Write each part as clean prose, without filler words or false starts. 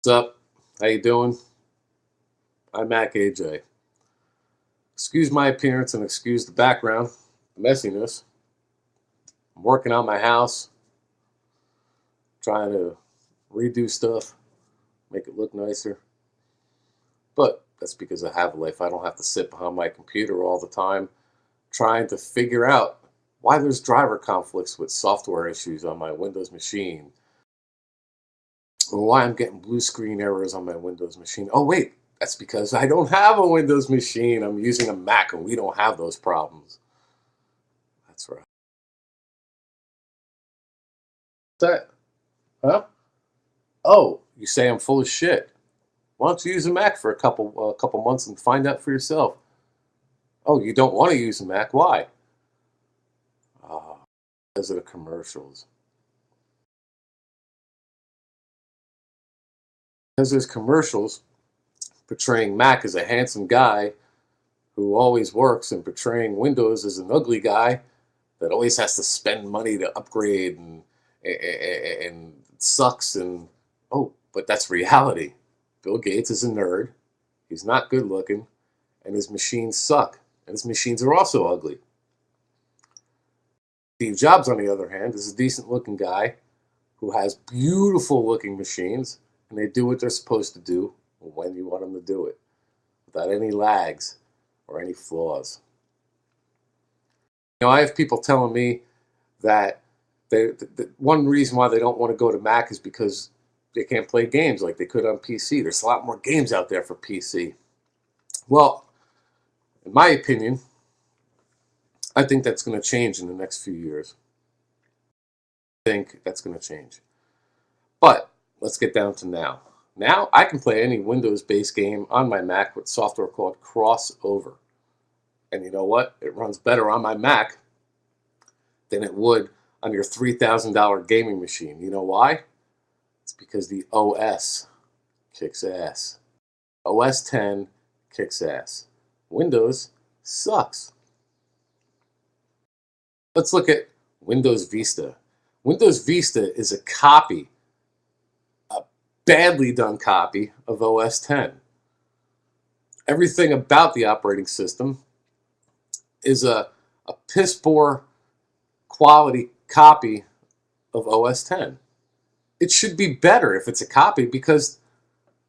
What's up? How you doing? I'm Mac AJ. Excuse my appearance and excuse the background, the messiness. I'm working on my house, trying to redo stuff, make it look nicer. But that's because I have a life. I don't have to sit behind my computer all the time trying to figure out why there's driver conflicts with software issues on my Windows machine, or why I'm getting blue screen errors on my Windows machine. Oh, wait, that's because I don't have a Windows machine. I'm using a Mac and we don't have those problems. That's right. That, huh? Oh, you say I'm full of shit. Why don't you use a Mac for a couple months and find out for yourself? Oh, you don't want to use a Mac? Why? Ah, because of the commercials. Because there's commercials portraying Mac as a handsome guy who always works and portraying Windows as an ugly guy that always has to spend money to upgrade and sucks. And oh, but that's reality. Bill Gates is a nerd. He's not good looking, and his machines suck, and his machines are also ugly. Steve Jobs, on the other hand, is a decent looking guy who has beautiful looking machines, and they do what they're supposed to do when you want them to do it without any lags or any flaws. I have people telling me that one reason why they don't want to go to Mac is because they can't play games like they could on PC. There's a lot more games out there for PC. Well, in my opinion, I think that's going to change in the next few years. I think that's going to change. But let's get down to now. Now I can play any Windows-based game on my Mac with software called Crossover. And you know what? It runs better on my Mac than it would on your $3,000 gaming machine. You know why? It's because the OS kicks ass. OS 10 kicks ass. Windows sucks. Let's look at Windows Vista. Windows Vista is a copy, a badly done copy of OS 10. Everything about the operating system is a piss poor quality copy of OS 10. It should be better if it's a copy because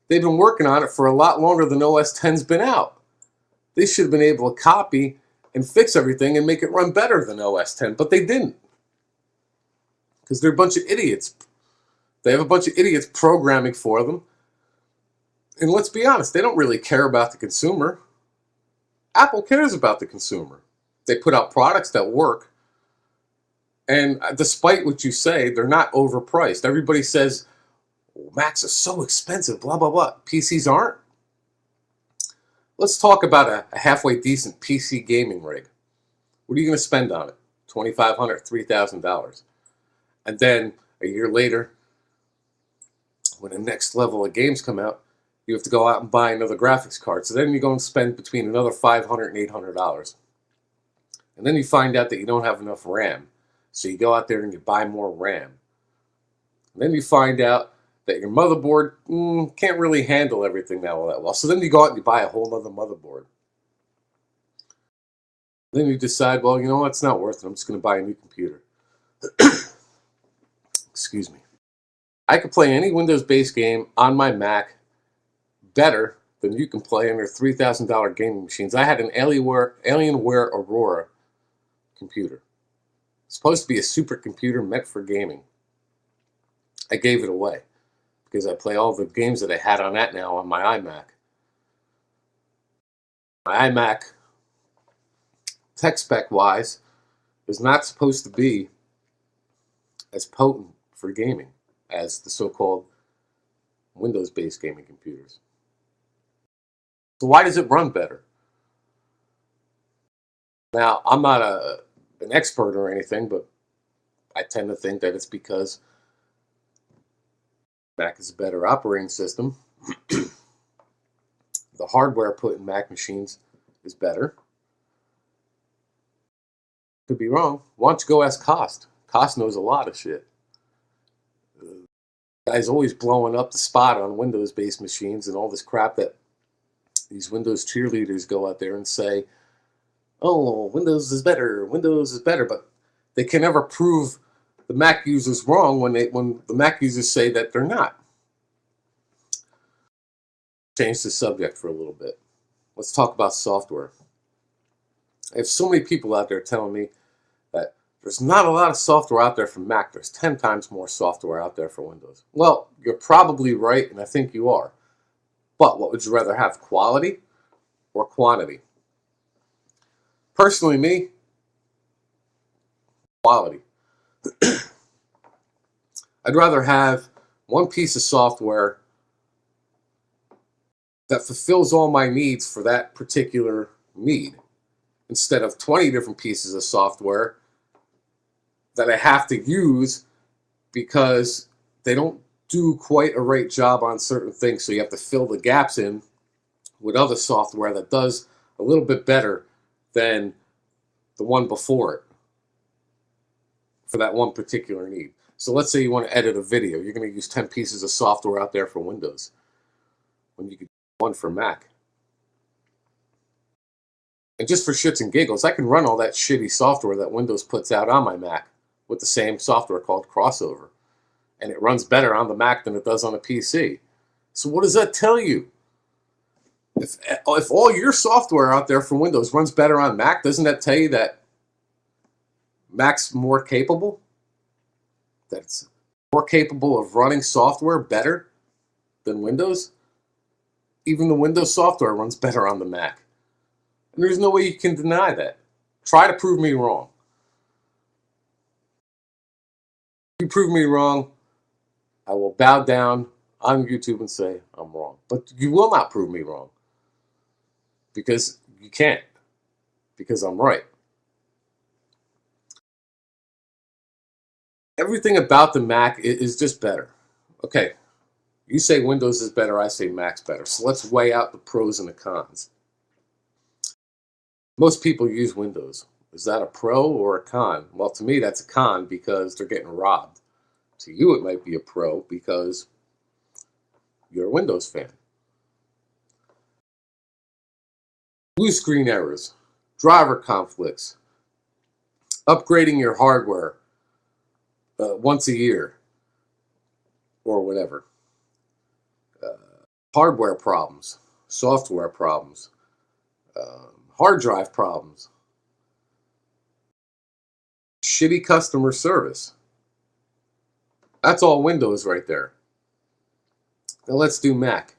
they've been working on it for a lot longer than OS 10's been out. They should have been able to copy and fix everything and make it run better than OS 10, but they didn't because they're a bunch of idiots. They have a bunch of idiots programming for them. And let's be honest, they don't really care about the consumer. Apple cares about the consumer. They put out products that work. And despite what you say, they're not overpriced. Everybody says, oh, Macs are so expensive, blah, blah, blah. PCs aren't. Let's talk about a halfway decent PC gaming rig. What are you going to spend on it? $2,500, $3,000. And then a year later, when the next level of games come out, you have to go out and buy another graphics card. So then you go and spend between another $500 and $800. And then you find out that you don't have enough RAM. So you go out there and you buy more RAM. And then you find out that your motherboard can't really handle everything all that well. So then you go out and you buy a whole other motherboard. Then you decide, well, you know what, it's not worth it. I'm just going to buy a new computer. Excuse me. I could play any Windows-based game on my Mac better than you can play on your $3,000 gaming machines. I had an Alienware Aurora computer. It's supposed to be a supercomputer meant for gaming. I gave it away because I play all the games that I had on that now on my iMac. My iMac, tech spec wise, is not supposed to be as potent for gaming as the so-called Windows-based gaming computers. So why does it run better? Now, I'm not an expert or anything, but I tend to think that it's because Mac is a better operating system. The hardware put in Mac machines is better. Could be wrong. Why don't you go ask Cost? Cost knows a lot of shit. Guys always blowing up the spot on Windows-based machines and all this crap that these Windows cheerleaders go out there and say, oh, Windows is better, but they can never prove the Mac users wrong when the Mac users say that they're not. Change the subject for a little bit. Let's talk about software. I have so many people out there telling me that there's not a lot of software out there for Mac. There's 10 times more software out there for Windows. Well, you're probably right, and I think you are. But what would you rather have, quality or quantity? Personally, me, quality. I'd rather have one piece of software that fulfills all my needs for that particular need, instead of 20 different pieces of software that I have to use because they don't do quite a right job on certain things. So you have to fill the gaps in with other software that does a little bit better than the one before it for that one particular need. So let's say you want to edit a video. You're going to use 10 pieces of software out there for Windows when you could use one for Mac. And just for shits and giggles, I can run all that shitty software that Windows puts out on my Mac with the same software called Crossover. And it runs better on the Mac than it does on a PC. So what does that tell you? If all your software out there for Windows runs better on Mac, doesn't that tell you that Mac's more capable? That it's more capable of running software better than Windows? Even the Windows software runs better on the Mac. And there's no way you can deny that. Try to prove me wrong. If you prove me wrong, I will bow down on YouTube and say I'm wrong. But you will not prove me wrong. Because you can't. Because I'm right. Everything about the Mac is just better. Okay, you say Windows is better, I say Mac's better. So let's weigh out the pros and the cons. Most people use Windows. Is that a pro or a con? Well, to me, that's a con because they're getting robbed. To you, it might be a pro because you're a Windows fan. Blue screen errors, driver conflicts, upgrading your hardware once a year or whatever, hardware problems, software problems, hard drive problems, shitty customer service. That's all Windows right there. Now let's do Mac.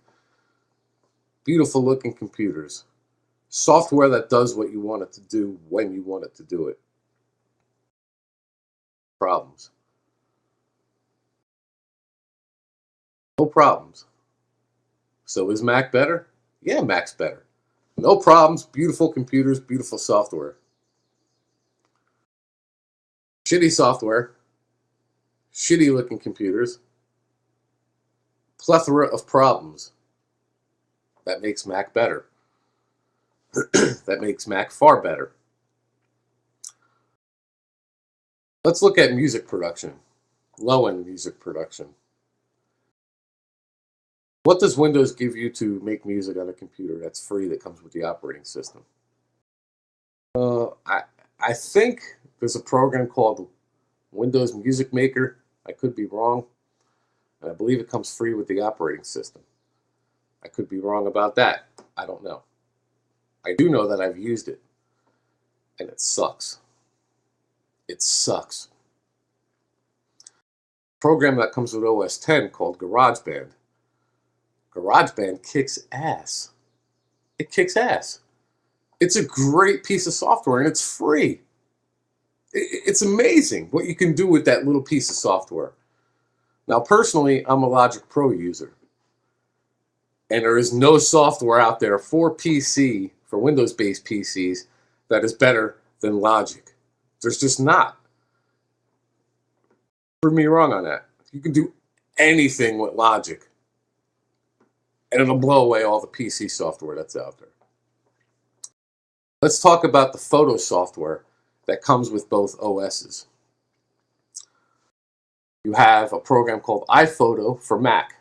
Beautiful looking computers. Software that does what you want it to do when you want it to do it. Problems. No problems. So is Mac better? Yeah, Mac's better. No problems, beautiful computers, beautiful software. Shitty software, shitty looking computers, plethora of problems. That makes Mac better. That makes Mac far better. Let's look at music production, low-end music production. What does Windows give you to make music on a computer that's free that comes with the operating system? I think there's a program called Windows Music Maker. I could be wrong. And I believe it comes free with the operating system. I could be wrong about that. I don't know. I do know that I've used it. And it sucks. It sucks. A program that comes with OS X called GarageBand. GarageBand kicks ass. It kicks ass. It's a great piece of software and it's free. It's amazing what you can do with that little piece of software. Now, personally, I'm a Logic Pro user. And there is no software out there for PC, for Windows-based PCs, that is better than Logic. There's just not. Prove me wrong on that. You can do anything with Logic. And it'll blow away all the PC software that's out there. Let's talk about the photo software that comes with both OSs. You have a program called iPhoto for Mac.